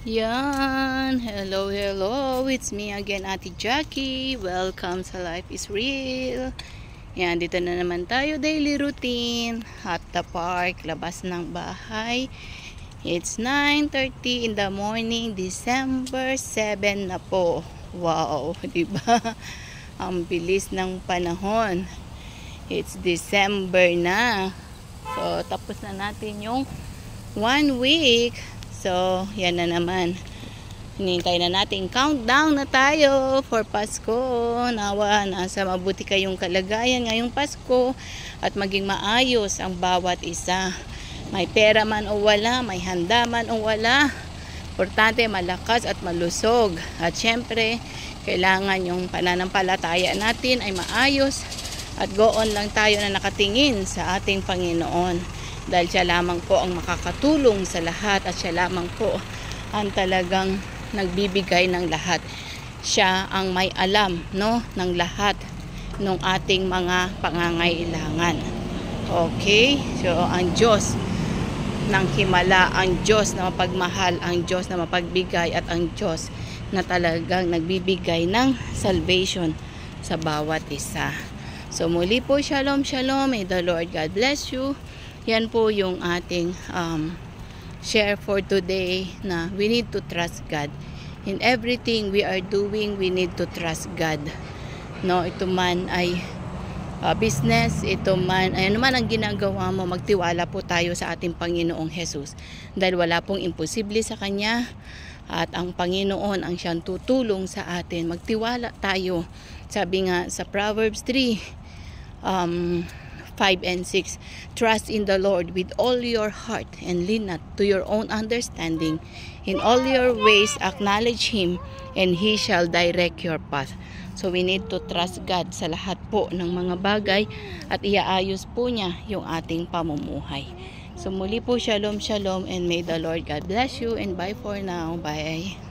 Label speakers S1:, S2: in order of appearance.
S1: Yan, hello, hello, it's me again, Ate Jackie. Welcome sa Life is Real. Yan, dito na naman tayo, daily routine at the park, labas ng bahay. It's 9:30 in the morning, December 7 na po. Wow, diba? Ang bilis ng panahon. It's December na. So, tapos na natin yung 1 week. So, yan na naman. Hinintay na natin. Countdown na tayo for Pasko. Nawa, nasa mabuti kayong kalagayan ngayong Pasko at maging maayos ang bawat isa. May pera man o wala, may handa man o wala. Importante, malakas at malusog. At syempre, kailangan yung pananampalataya natin ay maayos at goon lang tayo na nakatingin sa ating Panginoon. Dahil siya lamang po ang makakatulong sa lahat at siya lamang po ang talagang nagbibigay ng lahat. Siya ang may alam, no, ng lahat ng ating mga pangangailangan. Okay? So, ang Diyos ng himala, ang Diyos na mapagmahal, ang Diyos na mapagbigay at ang Diyos na talagang nagbibigay ng salvation sa bawat isa. So, muli po, shalom, shalom. May the Lord God bless you. Yan po yung ating share for today na we need to trust God. In everything we are doing, we need to trust God. No, ito man ay business, ito man, ano man ang ginagawa mo, magtiwala po tayo sa ating Panginoong Jesus. Dahil wala pong imposible sa Kanya at ang Panginoon ang siyang tutulong sa atin. Magtiwala tayo. Sabi nga sa Proverbs 3, 5 and 6, trust in the Lord with all your heart and lean not to your own understanding. In all your ways acknowledge Him and He shall direct your path. So we need to trust God sa lahat po ng mga bagay at iaayos po niya yung ating pamumuhay. So muli po, shalom, shalom, and may the Lord God bless you, and bye for now. Bye.